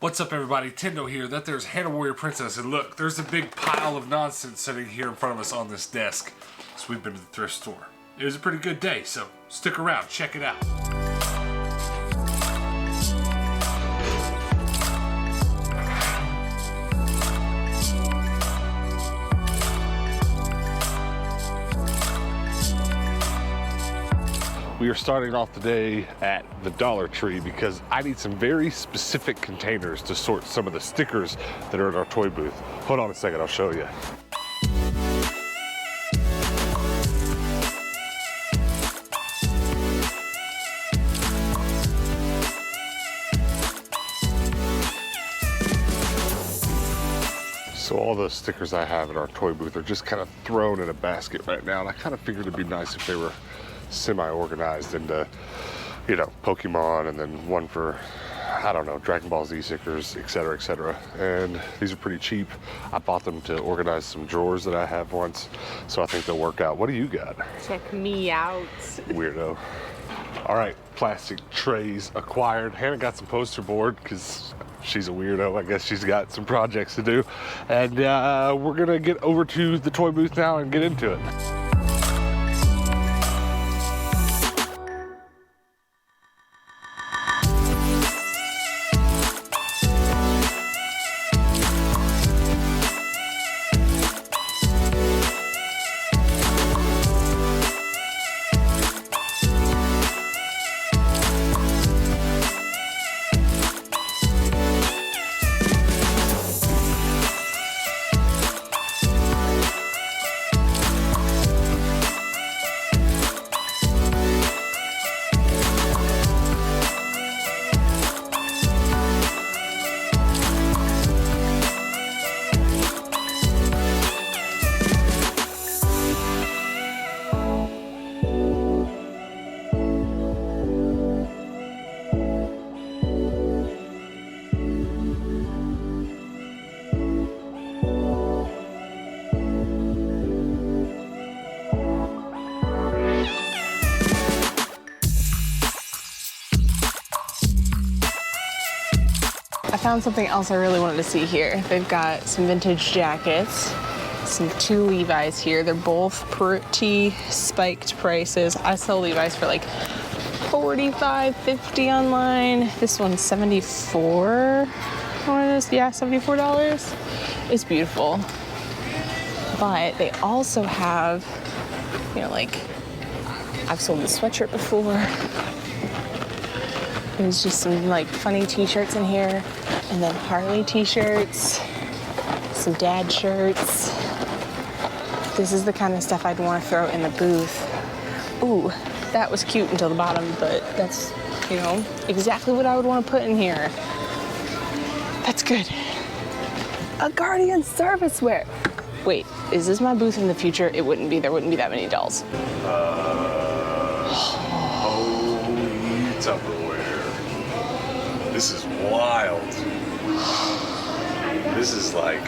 What's up, everybody? Tendo here. That there's Hannah Warrior Princess, and look, there's a big pile of nonsense sitting here in front of us on this desk. So we've been to the thrift store. It was a pretty good day, so stick around, check it out. We are starting off the day at the Dollar Tree because I need some very specific containers to sort some of the stickers that are in our toy booth. Hold on a second, I'll show you. So all the stickers I have in our toy booth are just kind of thrown in a basket right now, and I kind of figured it'd be nice if they were semi-organized into, you know, Pokemon, and then one for, I don't know, Dragon Ball Z stickers, etc., etc. And these are pretty cheap. I bought them to organize some drawers that I have once, so I think they'll work out. What do you got? Check me out. Weirdo. All right, plastic trays acquired. Hannah got some poster board because she's a weirdo. I guess she's got some projects to do. And we're gonna get over to the toy booth now and get into it. I found something else I really wanted to see here. They've got some vintage jackets, two Levi's here. They're both pretty spiked prices. I sell Levi's for like $45, $50 online. This one's $74. What is it? Yeah, $74. It's beautiful. But they also have, you know, like, I've sold this sweatshirt before. There's just some like funny t-shirts in here, and then Harley t-shirts, some dad shirts. This is the kind of stuff I'd want to throw in the booth. Ooh, that was cute until the bottom, but that's, you know, exactly what I would want to put in here. That's good. A Guardian service wear. Wait, is this my booth in the future? It wouldn't be. There wouldn't be that many dolls. Holy Tumbler. This is wild. This is like,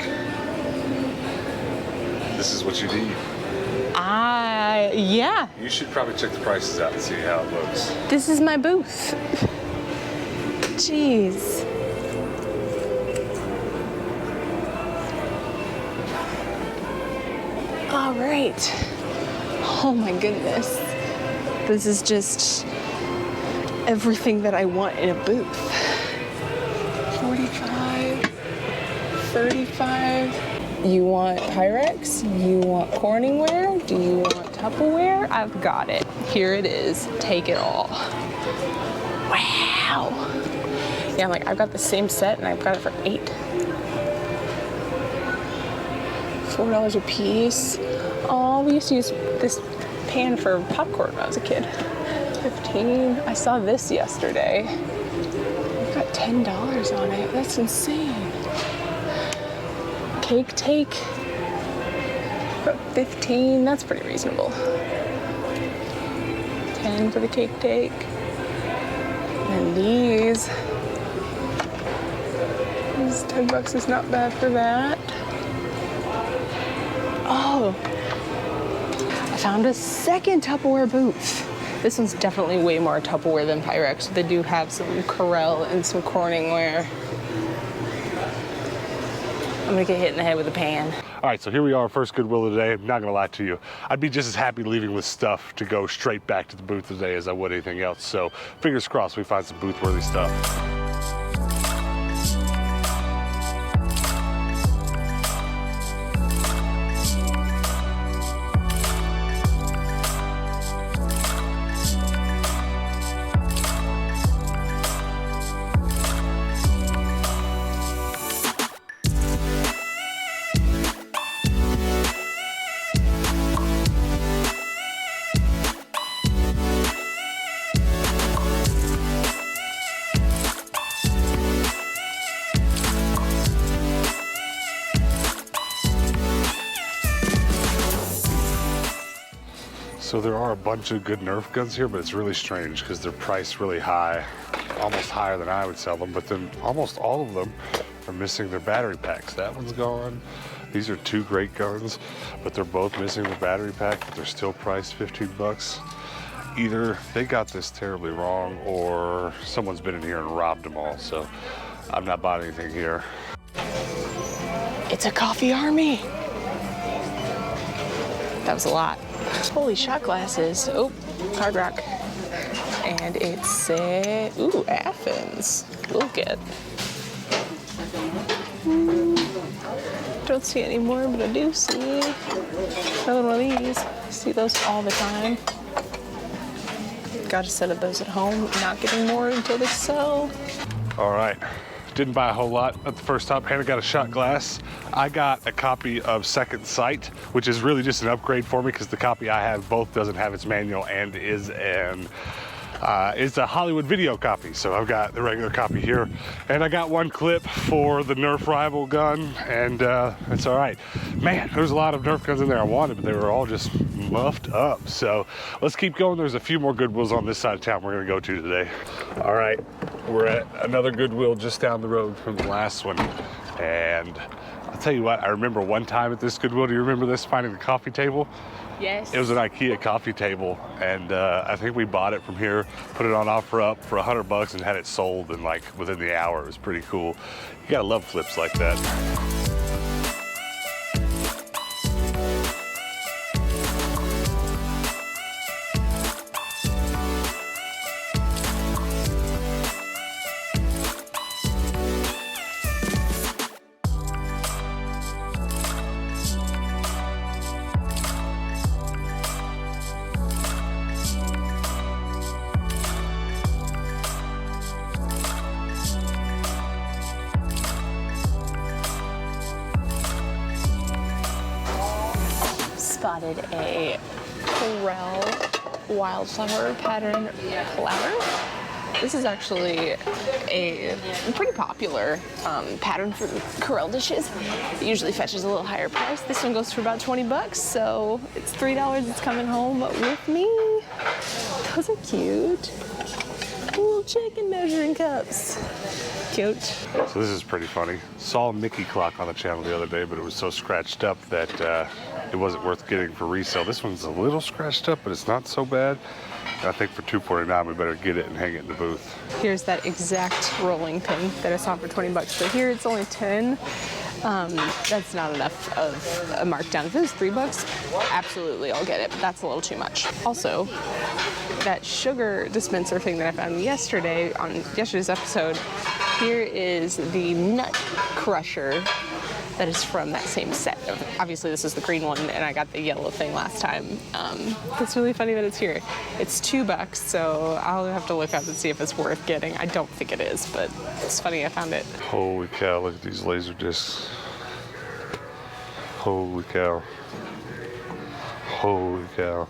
this is what you need. Yeah. You should probably check the prices out and see how it looks. This is my booth. Jeez. All right. Oh my goodness. This is just everything that I want in a booth. 45, 35. You want Pyrex? You want Corningware? Do you want Tupperware? I've got it. Here it is. Take it all. Wow. Yeah, I'm like, I've got the same set and I've got it for $8. $4 a piece. Oh, we used to use this pan for popcorn when I was a kid. 15. I saw this yesterday. I've got $10 on it. That's insane. Cake take. About 15. That's pretty reasonable. 10 for the cake take. And these. $10 is not bad for that. Oh, I found a second Tupperware booth. This one's definitely way more Tupperware than Pyrex. They do have some Corel and some Corningware. I'm gonna get hit in the head with a pan. All right, so here we are, first Goodwill of the day. I'm not gonna lie to you. I'd be just as happy leaving with stuff to go straight back to the booth today as I would anything else. So fingers crossed we find some booth-worthy stuff. So there are a bunch of good Nerf guns here, but it's really strange because they're priced really high, almost higher than I would sell them, but then almost all of them are missing their battery packs. That one's gone. These are two great guns, but they're both missing the battery pack, but they're still priced 15 bucks. Either they got this terribly wrong or someone's been in here and robbed them all, so I'm not buying anything here. It's a coffee army. That was a lot. Holy shot glasses. Oh, Hard Rock. And it said, ooh, Athens. Look at. Don't see any more, but I do see another one of these. See those all the time. Got a set of those at home, not getting more until they sell. All right. Didn't buy a whole lot at the first stop. Hannah got a shot glass. I got a copy of Second Sight, which is really just an upgrade for me because the copy I have both doesn't have its manual and is a Hollywood video copy. So I've got the regular copy here. And I got one clip for the Nerf rival gun, and it's all right. Man, there's a lot of Nerf guns in there I wanted, but they were all just muffed up. So let's keep going. There's a few more Goodwills on this side of town we're gonna go to today. All right, we're at another Goodwill just down the road from the last one. And I'll tell you what, I remember one time at this Goodwill, do you remember this, finding the coffee table? Yes. It was an IKEA coffee table, and I think we bought it from here, put it on offer up for $100 and had it sold in like within the hour. It was pretty cool. You gotta love flips like that. Spotted a Corel wildflower pattern platter. This is actually a pretty popular pattern for Corel dishes. It usually fetches a little higher price. This one goes for about 20 bucks, so it's $3. It's coming home with me. Those are cute. Little chicken measuring cups. Cute. So this is pretty funny. Saw a Mickey clock on the channel the other day, but it was so scratched up that it wasn't worth getting for resale. This one's a little scratched up, but it's not so bad. And I think for $2.49 we better get it and hang it in the booth. Here's that exact rolling pin that I saw for 20 bucks, but here it's only 10. That's not enough of a markdown. If it was $3, absolutely I'll get it, but that's a little too much. Also, that sugar dispenser thing that I found yesterday on yesterday's episode, here is the nut crusher that is from that same set. Obviously this is the green one and I got the yellow thing last time. It's really funny that it's here. It's $2, so I'll have to look up and see if it's worth getting. I don't think it is, but it's funny I found it. Holy cow, look at these laser discs. Holy cow. Holy cow.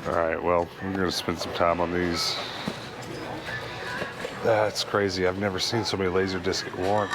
All right, well, we're gonna spend some time on these. That's crazy. I've never seen so many laser discs at once.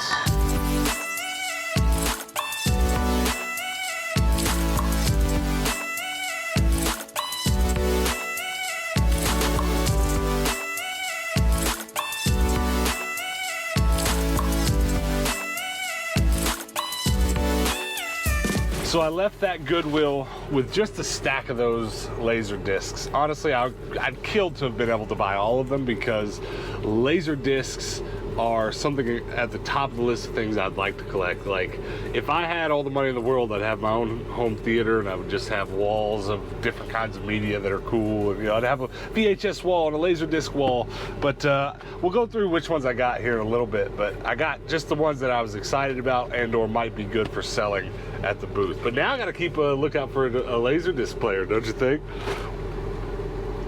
So I left that Goodwill with just a stack of those laser discs. Honestly, I'd killed to have been able to buy all of them because laser discs are something at the top of the list of things I'd like to collect. Like, if I had all the money in the world, I'd have my own home theater and I would just have walls of different kinds of media that are cool. And, you know, I'd have a VHS wall and a Laserdisc wall. But we'll go through which ones I got here in a little bit. But I got just the ones that I was excited about and or might be good for selling at the booth. But now I got to keep a lookout for a Laserdisc player, don't you think?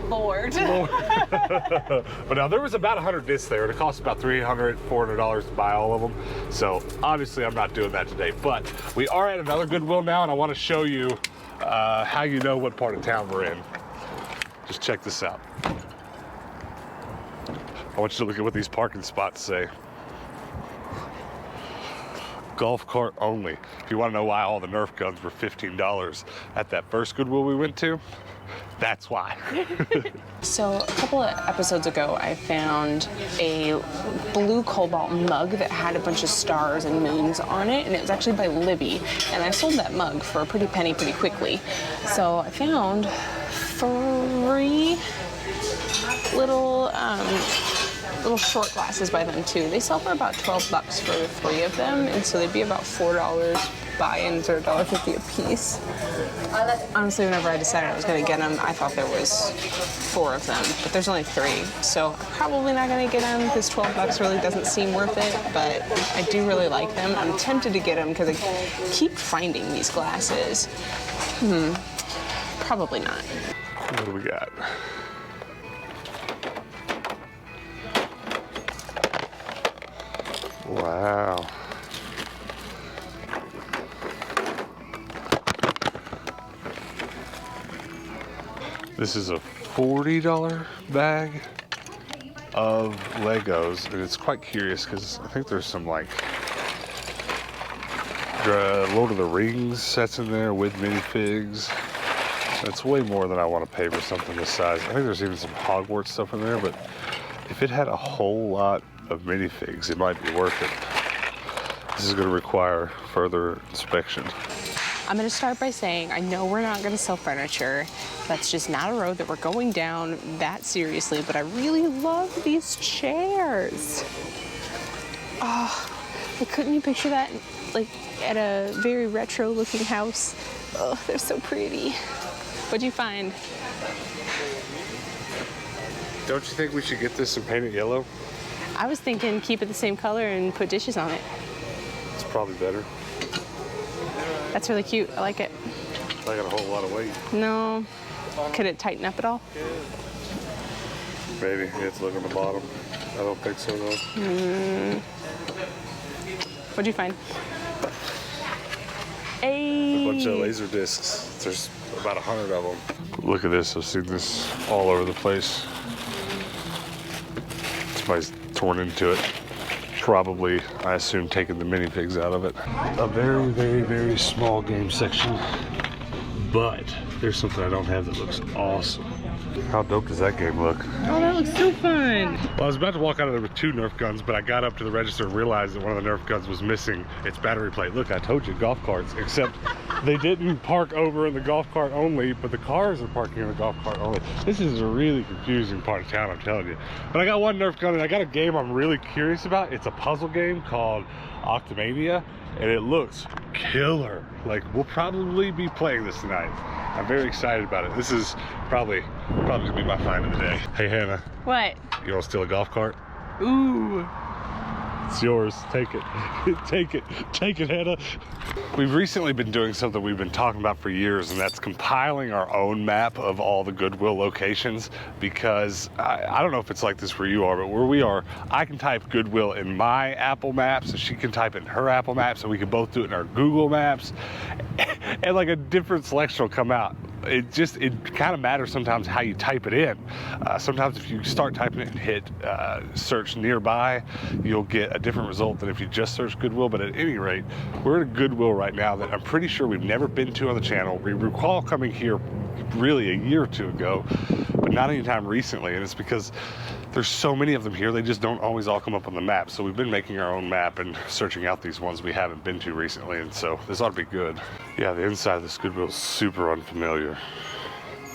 Lord. But now there was about 100 discs there. It cost about $300, $400 to buy all of them. So obviously I'm not doing that today, but we are at another Goodwill now, and I want to show you how you know what part of town we're in. Just check this out. I want you to look at what these parking spots say. Golf cart only. If you want to know why all the Nerf guns were $15 at that first Goodwill we went to, that's why. So a couple of episodes ago, I found a blue cobalt mug that had a bunch of stars and moons on it, and it was actually by Libby. And I sold that mug for a pretty penny pretty quickly. So I found 3 little short glasses by them too. They sell for about $12 for the 3 of them, and so they'd be about $4 buy-ins or $1.50 a piece. Honestly, whenever I decided I was going to get them, I thought there was 4 of them, but there's only 3, so I'm probably not going to get them because $12 really doesn't seem worth it, but I do really like them. I'm tempted to get them because I keep finding these glasses. Probably not. What do we got? Wow. This is a $40 bag of Legos, and it's quite curious because I think there's some like Lord of the Rings sets in there with minifigs. It's way more than I want to pay for something this size. I think there's even some Hogwarts stuff in there, but if it had a whole lot of minifigs, it might be worth it. This is going to require further inspection. I'm going to start by saying I know we're not going to sell furniture. That's just not a road that we're going down that seriously, but I really love these chairs. Oh, like, couldn't you picture that like at a very retro looking house? Oh, they're so pretty. What'd you find? Don't you think we should get this and paint it yellow? I was thinking keep it the same color and put dishes on it. It's probably better. That's really cute. I like it. I got a whole lot of weight. No. Could it tighten up at all? Maybe. You have to look on the bottom. I don't think so, though. What'd you find? A bunch of laser discs. There's about 100 of them. Look at this. I've seen this all over the place. Somebody's torn into it. Probably, I assume, taking the minifigs out of it. A very, very, very small game section, but there's something I don't have that looks awesome. How dope does that game look? Oh, that looks so fun. Well, I was about to walk out of there with 2 Nerf guns, but I got up to the register and realized that one of the Nerf guns was missing its battery plate. Look, I told you, golf carts, except they didn't park over in the golf cart only, but the cars are parking in the golf cart only. This is a really confusing part of town, I'm telling you. But I got one Nerf gun, and I got a game I'm really curious about. It's a puzzle game called Octomania, and it looks killer. Like, we'll probably be playing this tonight. I'm very excited about it. This is probably gonna be my find of the day. Hey, Hannah. What? You want to steal a golf cart? Ooh. It's yours. Take it. Take it. Take it, Hannah. We've recently been doing something we've been talking about for years, and that's compiling our own map of all the Goodwill locations, because I don't know if it's like this where you are, but where we are, I can type Goodwill in my Apple Maps, and she can type in her Apple Maps, and we can both do it in our Google Maps, and like a different selection will come out. It kind of matters sometimes how you type it in. Sometimes if you start typing it and hit search nearby, you'll get a different result than if you just search Goodwill. But at any rate, we're at a Goodwill right now that I'm pretty sure we've never been to on the channel. We recall coming here really a year or 2 ago, but not anytime recently, and it's because there's so many of them here, they just don't always all come up on the map. So we've been making our own map and searching out these ones we haven't been to recently, and so this ought to be good. Yeah, the inside of this Goodwill is super unfamiliar.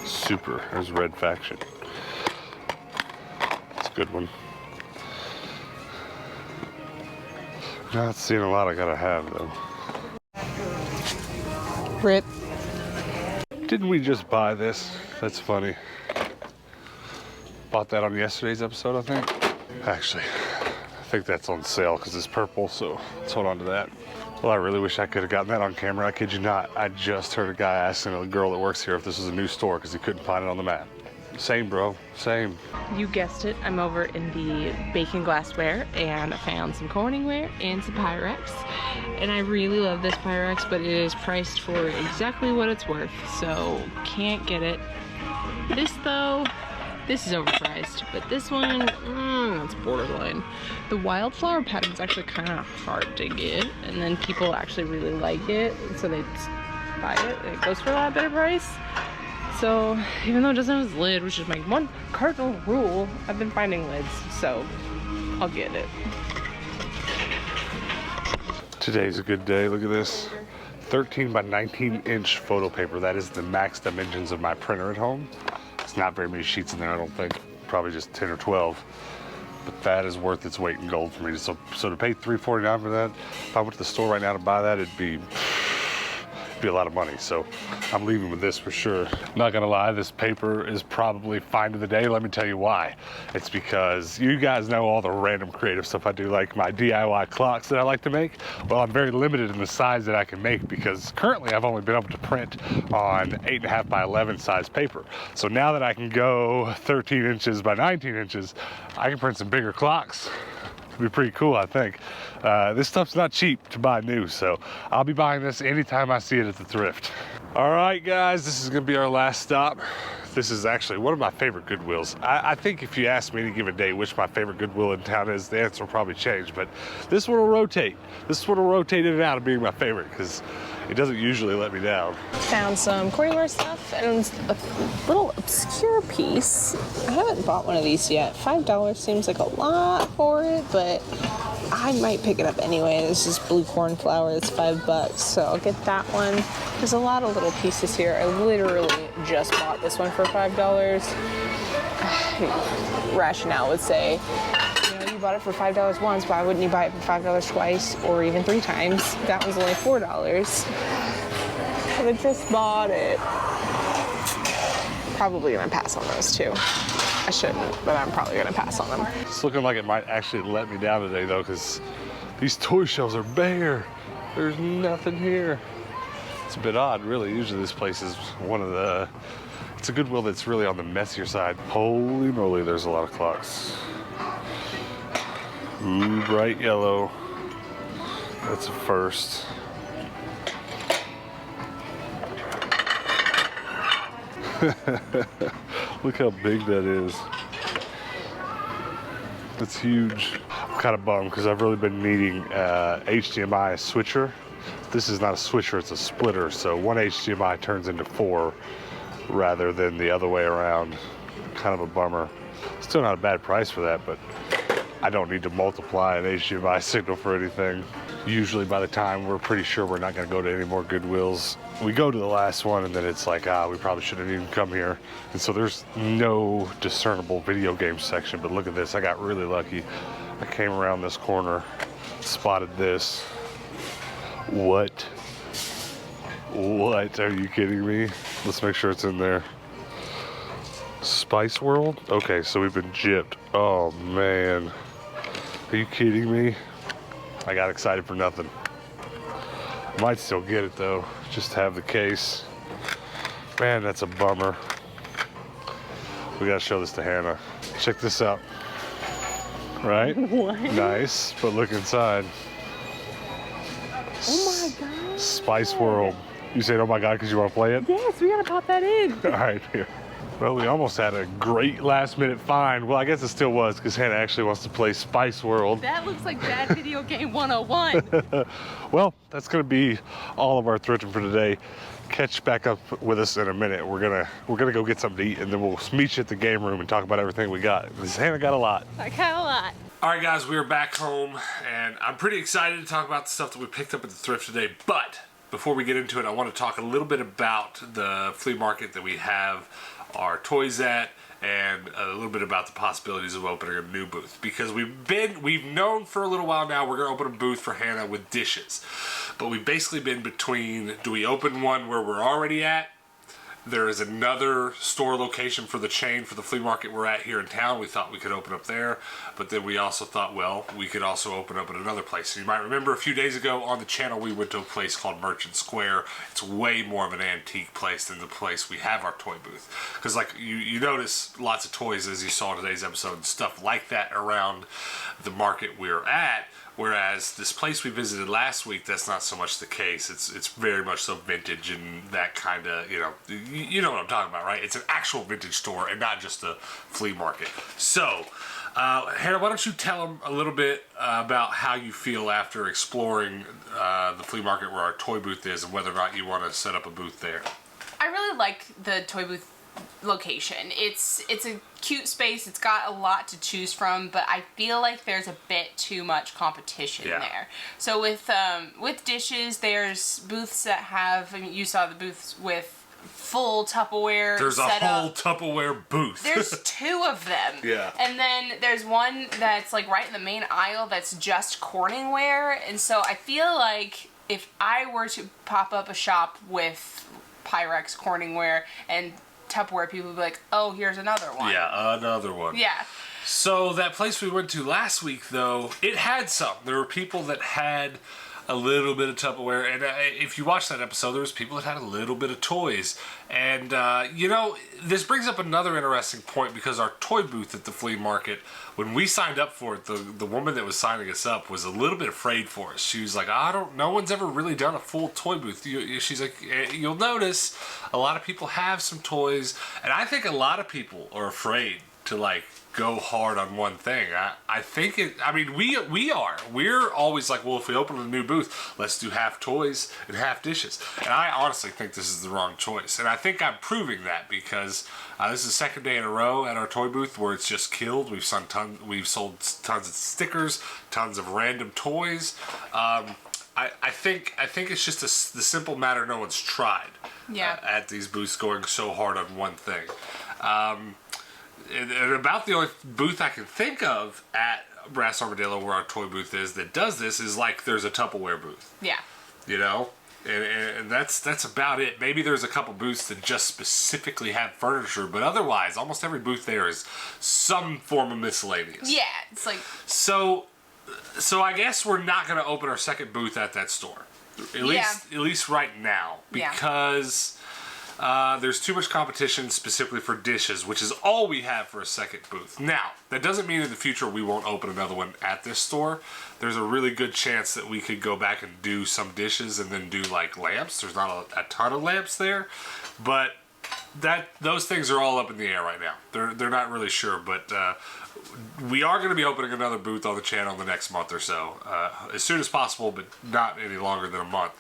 Super. There's Red Faction. It's a good one. Not seeing a lot I gotta have though. Rip. Didn't we just buy this? That's funny. Bought that on yesterday's episode, I think. Actually, I think that's on sale because it's purple, so let's hold on to that. Well, I really wish I could have gotten that on camera. I kid you not. I just heard a guy asking a girl that works here if this was a new store because he couldn't find it on the map. Same, bro. Same. You guessed it. I'm over in the bacon glassware and I found some Corningware and some Pyrex. And I really love this Pyrex, but it is priced for exactly what it's worth, so can't get it. This though, this is overpriced, but this one, that's borderline. The wildflower pattern's actually kind of hard to get, and then people actually really like it, so they buy it, and it goes for a lot better price. So even though it doesn't have its lid, which is my one cardinal rule, I've been finding lids, so I'll get it. Today's a good day. Look at this. 13 by 19 inch photo paper. That is the max dimensions of my printer at home. It's not very many sheets in there, I don't think. Probably just 10 or 12. But that is worth its weight in gold for me. So to pay $3.49 for that, if I went to the store right now to buy that, it'd be a lot of money. So I'm leaving with this for sure. Not gonna lie, this paper is probably find of the day. Let me tell you why. It's because you guys know all the random creative stuff I do, like my DIY clocks that I like to make. Well, I'm very limited in the size that I can make because currently I've only been able to print on 8.5 by 11 size paper. So now that I can go 13 inches by 19 inches, I can print some bigger clocks. It'd be pretty cool, I think. This stuff's not cheap to buy new, so I'll be buying this anytime I see it at the thrift. All right, guys, this is gonna be our last stop. This is actually one of my favorite Goodwills. I think if you ask me any given day which my favorite Goodwill in town is, the answer will probably change, but this one will rotate. This one will rotate in and out of being my favorite because it doesn't usually let me down. Found some Corningware stuff and a little obscure piece. I haven't bought one of these yet. $5 seems like a lot for it, but I might pick it up anyway. This is blue cornflower. It's $5, so I'll get that one. There's a lot of little pieces here. I literally just bought this one for $5. Rationale would say, you know, you bought it for $5 once, why wouldn't you buy it for $5 twice or even 3 times? That one's only $4. But I just bought it. Probably gonna pass on those too. I shouldn't, but I'm probably gonna pass on them. It's looking like it might actually let me down today though, because these toy shelves are bare. There's nothing here. It's a bit odd, really. Usually this place is one of the, it's a Goodwill that's really on the messier side. Holy moly, there's a lot of clocks. Ooh, bright yellow. That's a first. Look how big that is. That's huge. I'm kind of bummed because I've really been needing HDMI switcher. This is not a switcher, it's a splitter. So one HDMI turns into 4 rather than the other way around. Kind of a bummer. Still not a bad price for that, but I don't need to multiply an HDMI signal for anything. Usually by the time we're pretty sure we're not gonna go to any more Goodwills, we go to the last one and then it's like, we probably shouldn't even come here. And so there's no discernible video game section, but look at this, I got really lucky. I came around this corner, spotted this. What? Are you kidding me? Let's make sure it's in there. Spice World? Okay, so we've been gypped. Oh man. Are you kidding me? I got excited for nothing. Might still get it though, just to have the case. Man, that's a bummer. We gotta show this to Hannah. Check this out. Right? What? Nice, but look inside. Oh my God. Spice World. You said, oh my God, because you want to play it? Yes, we gotta pop that in. All right, here. Well, we almost had a great last minute find. Well, I guess it still was because Hannah actually wants to play Spice World. That looks like bad video game 101. Well, that's gonna be all of our thrifting for today. Catch back up with us in a minute. We're gonna go get something to eat and then we'll meet you at the game room and talk about everything we got. Because Hannah got a lot. I got a lot. All right, guys, we are back home and I'm pretty excited to talk about the stuff that we picked up at the thrift today. But before we get into it, I want to talk a little bit about the flea market that we have our toys at, and a little bit about the possibilities of opening a new booth, because we've known for a little while now we're going to open a booth for Hannah with dishes, but we've basically been between, do we open one where we're already at? There is another store location for the chain for the flea market we're at here in town. We thought we could open up there, but then we also thought, well, we could also open up at another place. And you might remember a few days ago on the channel we went to a place called Merchant Square. It's way more of an antique place than the place we have our toy booth. Because like you notice lots of toys, as you saw in today's episode, and stuff like that around the market we're at. Whereas this place we visited last week, that's not so much the case. It's very much so vintage and that kind of, you know what I'm talking about, right? It's an actual vintage store and not just a flea market. So, Hannah, why don't you tell them a little bit about how you feel after exploring the flea market where our toy booth is and whether or not you want to set up a booth there. I really like the toy booth location. It's a cute space. It's got a lot to choose from, but I feel like there's a bit too much competition there. So with dishes, there's booths that have, I mean, you saw the booths with full Tupperware. There's a whole Tupperware booth. There's two of them. Yeah. And then there's one that's like right in the main aisle that's just Corningware. And so I feel like if I were to pop up a shop with Pyrex, Corningware, and Tupperware, people would be like, oh, here's another one. Yeah, another one. Yeah. So that place we went to last week, though, it had some. There were people that had a little bit of Tupperware, and if you watch that episode, there was people that had a little bit of toys. And, this brings up another interesting point, because our toy booth at the flea market, when we signed up for it, the woman that was signing us up was a little bit afraid for us. She was like, no one's ever really done a full toy booth. She's like, you'll notice a lot of people have some toys, and I think a lot of people are afraid to, like, go hard on one thing. I think we're always like, well, if we open a new booth, let's do half toys and half dishes. And I honestly think this is the wrong choice. And I think I'm proving that, because this is the second day in a row at our toy booth where it's just killed. We've sold tons of stickers, tons of random toys. I think it's just the simple matter no one's tried at these booths going so hard on one thing. And about the only booth I can think of at Brass Armadillo where our toy booth is that does this is like there's a Tupperware booth. Yeah. You know? And that's about it. Maybe there's a couple booths that just specifically have furniture, but otherwise, almost every booth there is some form of miscellaneous. Yeah, it's like... So I guess we're not going to open our second booth at that store. At least right now. Because... there's too much competition specifically for dishes, which is all we have for a second booth. Now, that doesn't mean in the future we won't open another one at this store. There's a really good chance that we could go back and do some dishes and then do like lamps. There's not a ton of lamps there, but those things are all up in the air right now. They're not really sure, but we are going to be opening another booth on the channel in the next month or so, as soon as possible, but not any longer than a month.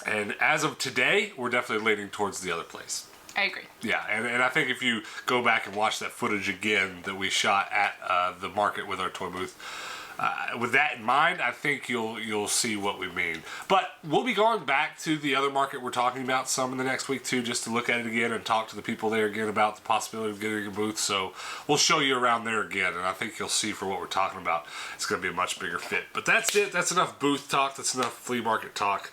And as of today, we're definitely leaning towards the other place. I agree. Yeah, and I think if you go back and watch that footage again that we shot at the market with our toy booth, with that in mind, I think you'll see what we mean. But we'll be going back to the other market we're talking about some in the next week too, just to look at it again and talk to the people there again about the possibility of getting a booth. So we'll show you around there again, and I think you'll see for what we're talking about, it's going to be a much bigger fit. But that's it. That's enough booth talk. That's enough flea market talk.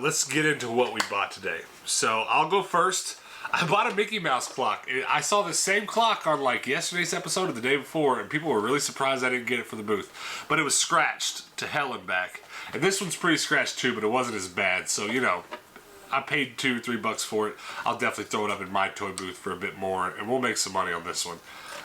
Let's get into what we bought today. So I'll go first. I bought a Mickey Mouse clock. I saw the same clock on like yesterday's episode or the day before, and people were really surprised I didn't get it for the booth. But it was scratched to hell and back. And this one's pretty scratched too, but it wasn't as bad. So, I paid $2 or $3 for it. I'll definitely throw it up in my toy booth for a bit more, and we'll make some money on this one.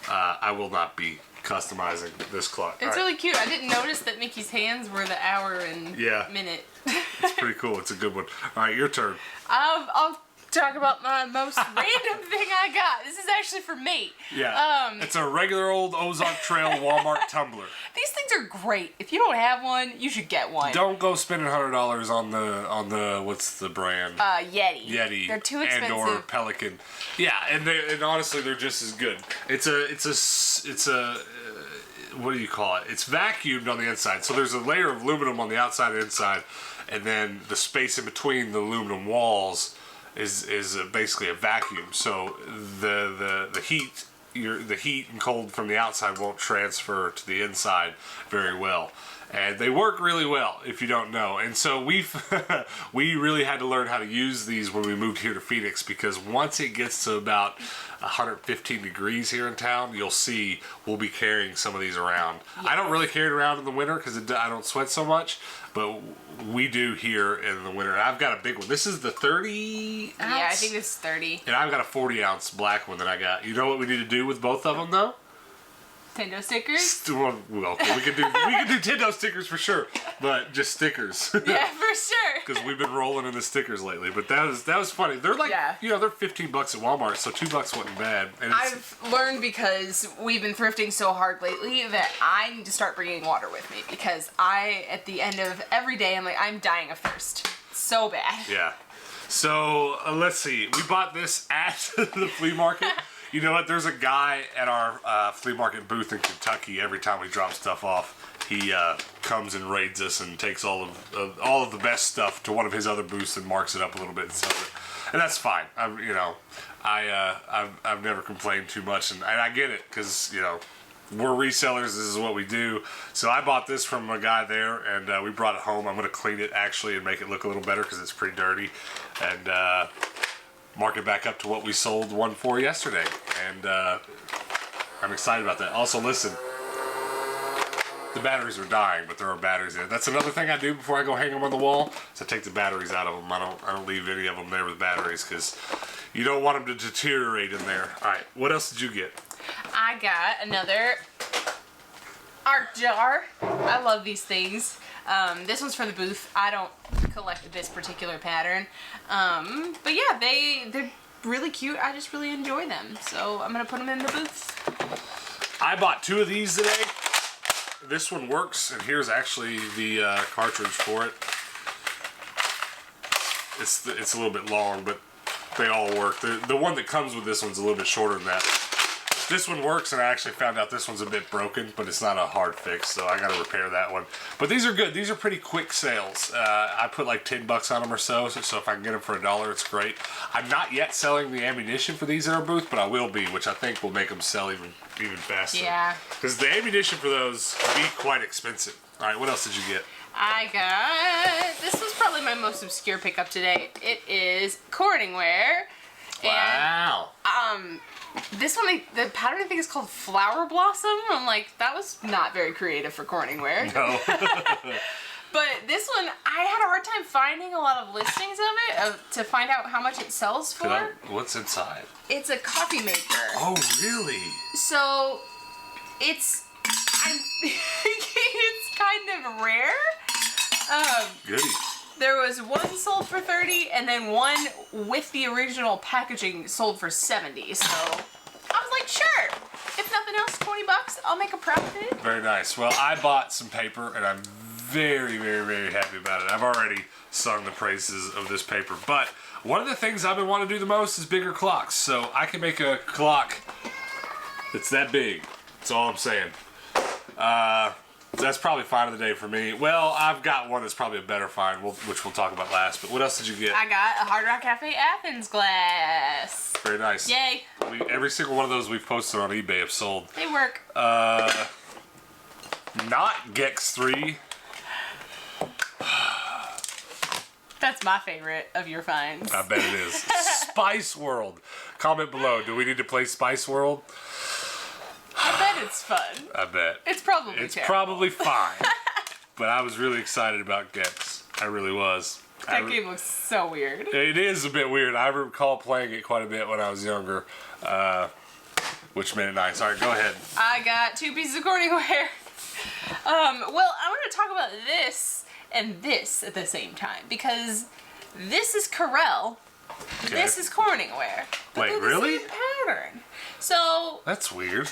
I will not be customizing this clock. It's really cute. I didn't notice that Mickey's hands were the hour and minute. It's pretty cool. It's a good one. All right, your turn. I'll talk about my most random thing I got. This is actually for me. Yeah. It's a regular old Ozark Trail Walmart tumbler. These things are great. If you don't have one, you should get one. Don't go spending $100 on the what's the brand? Yeti. Yeti. They're too expensive. And/or Pelican. Yeah, and honestly, they're just as good. It's a what do you call it? It's vacuumed on the inside, so there's a layer of aluminum on the outside and inside, and then the space in between the aluminum walls is basically a vacuum. So the heat. The heat and cold from the outside won't transfer to the inside very well, and they work really well if you don't know. And so we really had to learn how to use these when we moved here to Phoenix, because once it gets to about 115 degrees here in town, you'll see we'll be carrying some of these around. Yeah. I don't really carry it around in the winter because I don't sweat so much, but we do here in the winter. I've got a big one. This is the 30 ounce? Yeah, I think this is 30. And I've got a 40 ounce black one that I got. You know what we need to do with both of them though? Tendo stickers? Well, we could do Tendo stickers for sure, but just stickers. Yeah, for sure. Because we've been rolling in the stickers lately. But that was funny. They're like, they're $15 at Walmart, so $2 wasn't bad. And I've learned, because we've been thrifting so hard lately, that I need to start bringing water with me, because at the end of every day, I'm dying of thirst. So bad. Yeah. So let's see. We bought this at the flea market. You know what? There's a guy at our flea market booth in Kentucky. Every time we drop stuff off, he comes and raids us and takes all of the best stuff to one of his other booths and marks it up a little bit and sells it. And that's fine. I've never complained too much, and I get it, because we're resellers. This is what we do. So I bought this from a guy there, and we brought it home. I'm going to clean it actually and make it look a little better, because it's pretty dirty, and mark it back up to what we sold one for yesterday. And I'm excited about that. Also, listen, the batteries are dying, but there are batteries in it. That's another thing I do before I go hang them on the wall. So I take the batteries out of them. I don't leave any of them there with batteries, because you don't want them to deteriorate in there. All right, what else did you get? I got another art jar. I love these things. This one's for the booth. I don't collect this particular pattern. But yeah, they're really cute. I just really enjoy them. So I'm going to put them in the booth. I bought 2 of these today. This one works, and here's actually the cartridge for it. It's a little bit long, but they all work. The one that comes with this one's a little bit shorter than that. This one works, and I actually found out this one's a bit broken, but it's not a hard fix, so I gotta repair that one. But these are good. These are pretty quick sales. I put like $10 on them or so if I can get them for $1, it's great. I'm not yet selling the ammunition for these in our booth, but I will be, which I think will make them sell even faster. Yeah. Because the ammunition for those can be quite expensive. All right, what else did you get? I got, this was probably my most obscure pickup today. It is Corningware. Wow. And, this one, the pattern I think is called Flower Blossom. I'm like, that was not very creative for Corningware. No. But this one, I had a hard time finding a lot of listings of it to find out how much it sells for. What's inside? It's a coffee maker. Oh, really? So, it's kind of rare. Goody. There was one sold for 30, and then one with the original packaging sold for 70. So I was like, sure. If nothing else, $20. I'll make a profit. Very nice. Well, I bought some paper, and I'm very, very, very happy about it. I've already sung the praises of this paper. But one of the things I've been wanting to do the most is bigger clocks. So I can make a clock that's that big. That's all I'm saying. That's probably find of the day for me. Well, I've got one that's probably a better find, which we'll talk about last. But what else did you get? I got a Hard Rock Cafe Athens glass. Very nice. Yay. Every single one of those we've posted on eBay have sold. They work. Not Gex 3. That's my favorite of your finds. I bet it is. Spice World. Comment below. Do we need to play Spice World? I bet it's fun. I bet. It's probably probably fine. But I was really excited about Gex. I really was. That game looks so weird. It is a bit weird. I recall playing it quite a bit when I was younger, which made it nice. All right, go ahead. I got 2 pieces of Corningware. Well, I want to talk about this and this at the same time, because this is Corel. Okay. This is Corningware. Wait, really? Same pattern. So that's weird.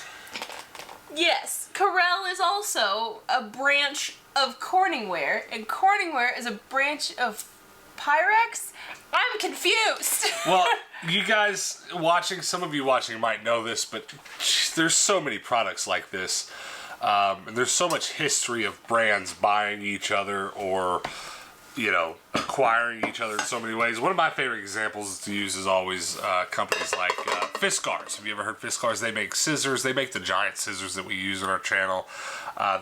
Yes, Corel is also a branch of Corningware, and Corningware is a branch of Pyrex. I'm confused. Well, you guys watching, some of you watching might know this, but there's so many products like this. And there's so much history of brands buying each other or acquiring each other in so many ways. One of my favorite examples to use is always companies like Fiskars. Have you ever heard Fiskars? They make scissors. They make the giant scissors that we use on our channel.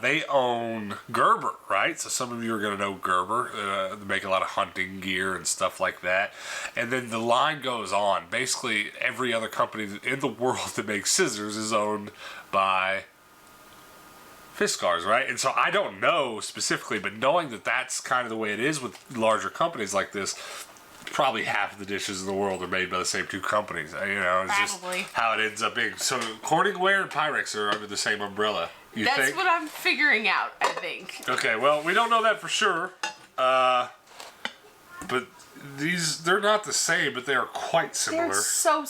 They own Gerber, right? So some of you are going to know Gerber. They make a lot of hunting gear and stuff like that. And then the line goes on. Basically, every other company in the world that makes scissors is owned by Fiskars, right? And so I don't know specifically, but knowing that that's kind of the way it is with larger companies like this, probably half of the dishes in the world are made by the same two companies. It's Probably. just how it ends up being. So Corningware and Pyrex are under the same umbrella. That's think? what I'm figuring out, I think. Okay, well, we don't know that for sure. But they're not the same, but they are quite similar. They're so,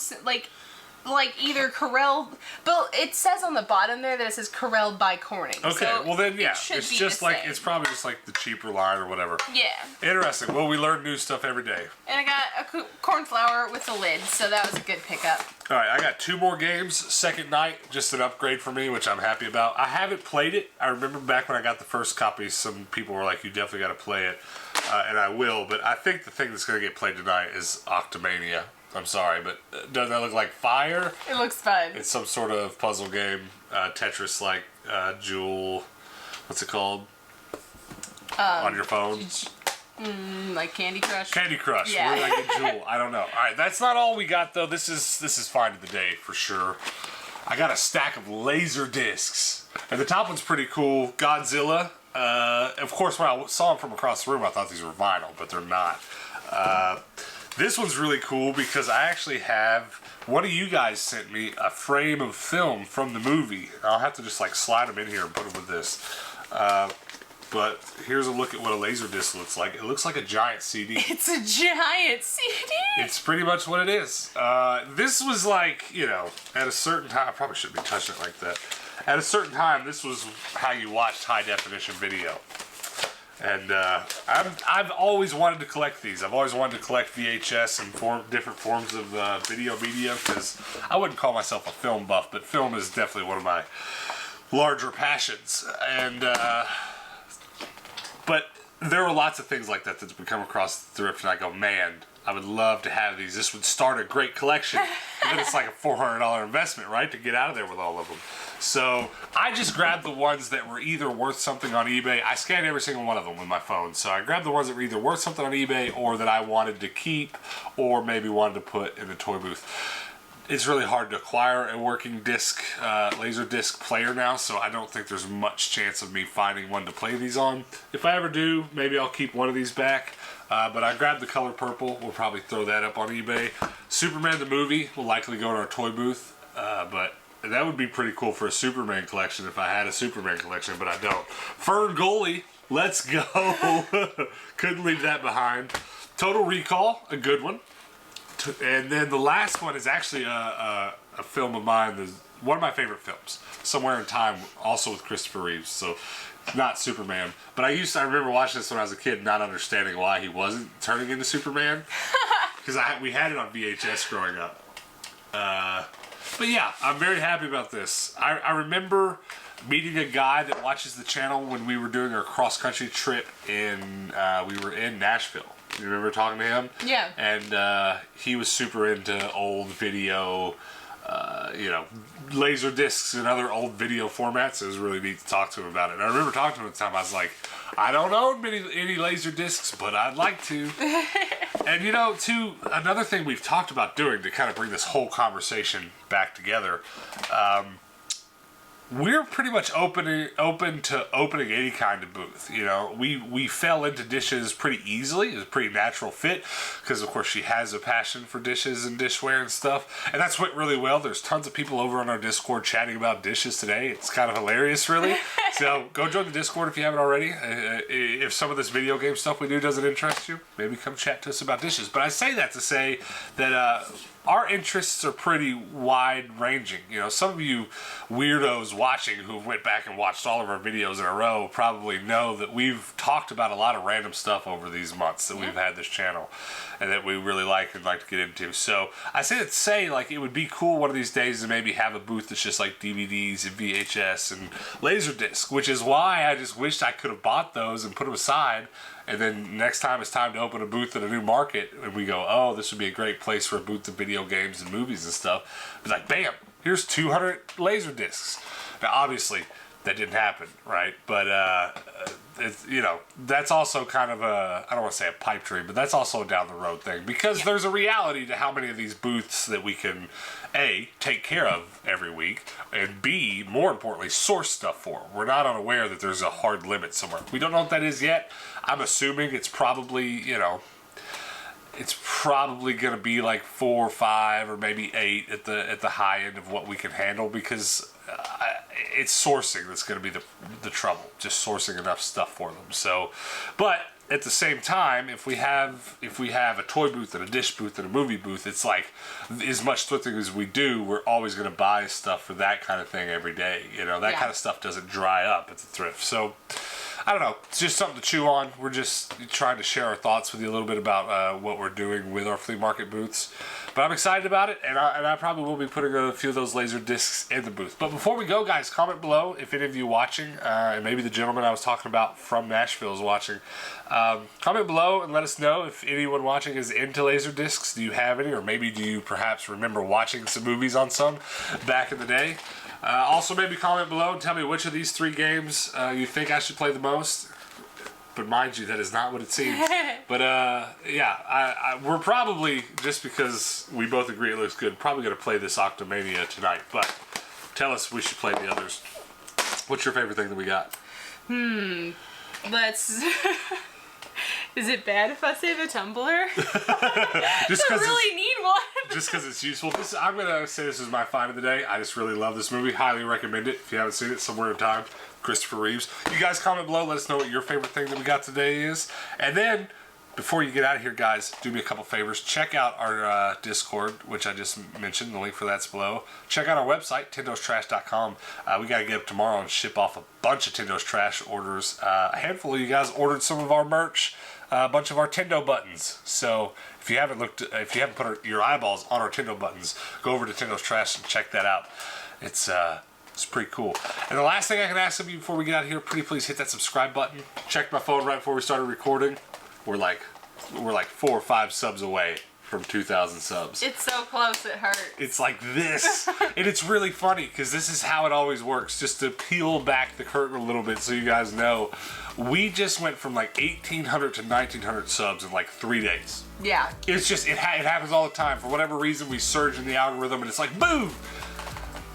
like either Corel, but it says on the bottom there that it says Corel by Corning. Okay, so well then, yeah, it's just like it's probably just like the cheaper line or whatever. Yeah. Interesting. Well, we learn new stuff every day. And I got a corn flour with a lid, so that was a good pickup. All right, I got 2 more games. Second Night, just an upgrade for me, which I'm happy about. I haven't played it. I remember back when I got the first copy, some people were like, "You definitely got to play it," and I will. But I think the thing that's going to get played tonight is Octomania. I'm sorry, but doesn't that look like fire? It looks fun. It's some sort of puzzle game, Tetris-like, Jewel. What's it called? On your phone. Like Candy Crush. Candy Crush. Yeah. Where did I get Jewel? I don't know. All right, that's not all we got though. This is find of the day for sure. I got a stack of laser discs, and the top one's pretty cool. Godzilla. Of course, when I saw them from across the room, I thought these were vinyl, but they're not. This one's really cool because I actually have, one of you guys sent me a frame of film from the movie. I'll have to just like slide them in here and put them with this. But here's a look at what a laser disc looks like. It looks like a giant CD. It's a giant CD. It's pretty much what it is. This was like, at a certain time, I probably shouldn't be touching it like that. At a certain time, this was how you watched high definition video. And I've always wanted to collect these. I've always wanted to collect VHS and different forms of video media because I wouldn't call myself a film buff, but film is definitely one of my larger passions. And but there are lots of things like that we come across the thrift, and I go, man, I would love to have these. This would start a great collection. And then it's like a $400 investment, right, to get out of there with all of them. So I just grabbed the ones that were either worth something on eBay. I scanned every single one of them with my phone. So I grabbed the ones that were either worth something on eBay or that I wanted to keep or maybe wanted to put in the toy booth. It's really hard to acquire a working disc, laser disc player now, so I don't think there's much chance of me finding one to play these on. If I ever do, maybe I'll keep one of these back. But I grabbed the color purple. We'll probably throw that up on eBay. Superman the movie will likely go in our toy booth, but that would be pretty cool for a Superman collection if I had a Superman collection, but I don't. Fern Goalie, let's go. Couldn't leave that behind. Total Recall, a good one. And then the last one is actually a film of mine, one of my favorite films, Somewhere in Time, also with Christopher Reeves. So not Superman, but I remember watching this when I was a kid, not understanding why he wasn't turning into Superman, because we had it on VHS growing up. But yeah, I'm very happy about this. I remember meeting a guy that watches the channel when we were doing our cross-country trip we were in Nashville. You remember talking to him? Yeah. And he was super into old video, laser discs and other old video formats. It was really neat to talk to him about it. And I remember talking to him at the time. I was like, I don't own any laser discs, but I'd like to. And too, another thing we've talked about doing to kind of bring this whole conversation back together, we're pretty much open to opening any kind of booth. We fell into dishes pretty easily. It was a pretty natural fit because, of course, she has a passion for dishes and dishware and stuff. And that's went really well. There's tons of people over on our Discord chatting about dishes today. It's kind of hilarious, really. So go join the Discord if you haven't already. If some of this video game stuff we do doesn't interest you, maybe come chat to us about dishes. But I say that to say that our interests are pretty wide-ranging. Some of you weirdos watching who went back and watched all of our videos in a row probably know that we've talked about a lot of random stuff over these months that we've had this channel and that we really like and like to get into. So I say that to say, like, it would be cool one of these days to maybe have a booth that's just like DVDs and VHS and Laserdisc. disc, which is why I just wished I could have bought those and put them aside. And then next time it's time to open a booth at a new market, and we go, oh, this would be a great place for a booth of video games and movies and stuff. It's like, bam, here's 200 laser discs. Now, obviously, that didn't happen, right? But it's, you know, that's also kind of a, I don't want to say a pipe dream, but that's also a down the road thing, because there's a reality to how many of these booths that we can A, take care of every week, and B, more importantly, source stuff for. We're not unaware that there's a hard limit somewhere. We don't know what that is yet. I'm assuming it's probably, you know, it's probably going to be like 4 or 5 or maybe 8 at the high end of what we can handle, because it's sourcing that's going to be the trouble, just sourcing enough stuff for them. So, but at the same time, if we have a toy booth and a dish booth and a movie booth, it's like, as much thrifting as we do, we're always going to buy stuff for that kind of thing every day. You know, that kind of stuff doesn't dry up at the thrift. So I don't know, it's just something to chew on. We're just trying to share our thoughts with you a little bit about what we're doing with our flea market booths. But I'm excited about it, and I probably will be putting a few of those laser discs in the booth. But before we go, guys, comment below if any of you watching, and maybe the gentleman I was talking about from Nashville is watching. Comment below and let us know if anyone watching is into laser discs. Do you have any, or maybe do you perhaps remember watching some movies on some back in the day? Also, maybe comment below and tell me which of these 3 games you think I should play the most. But mind you, that is not what it seems. But yeah, we're probably, just because we both agree it looks good, probably going to play this Octomania tonight. But tell us we should play the others. What's your favorite thing that we got? Let's... Is it bad if I say the Tumbler? Just I really need one. Just because it's useful. I'm going to say this is my find of the day. I just really love this movie. Highly recommend it if you haven't seen it. Somewhere in Time. Christopher Reeves. You guys comment below. Let us know what your favorite thing that we got today is. And then, before you get out of here, guys, do me a couple favors. Check out our Discord, which I just mentioned. The link for that's below. Check out our website, tindostrash.com. We got to get up tomorrow and ship off a bunch of Tindo's Trash orders. A handful of you guys ordered some of our merch. A bunch of our Tindo buttons. So if you haven't put your eyeballs on our Tindo buttons, go over to Tindo's Trash and check that out. It's pretty cool. And the last thing I can ask of you before we get out of here, pretty please hit that subscribe button. Checked my phone right before we started recording. We're like 4 or 5 subs away from 2,000 subs. It's so close it hurts. It's like this. And it's really funny because this is how it always works. Just to peel back the curtain a little bit so you guys know, we just went from like 1,800 to 1,900 subs in like 3 days. Yeah. It's just, it happens all the time. For whatever reason, we surge in the algorithm and it's like, boom!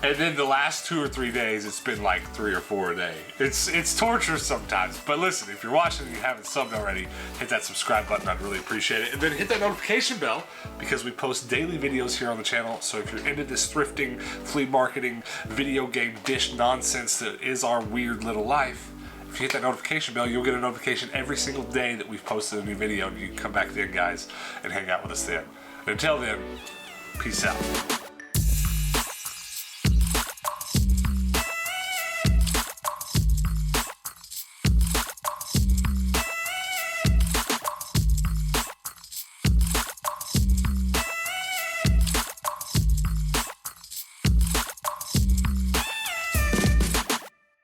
And then the last 2 or 3 days, it's been like 3 or 4 a day. It's torture sometimes. But listen, if you're watching and you haven't subbed already, hit that subscribe button. I'd really appreciate it. And then hit that notification bell, because we post daily videos here on the channel. So if you're into this thrifting, flea marketing, video game dish nonsense that is our weird little life, if you hit that notification bell, you'll get a notification every single day that we've posted a new video. And you can come back then, guys, and hang out with us then. And until then, peace out.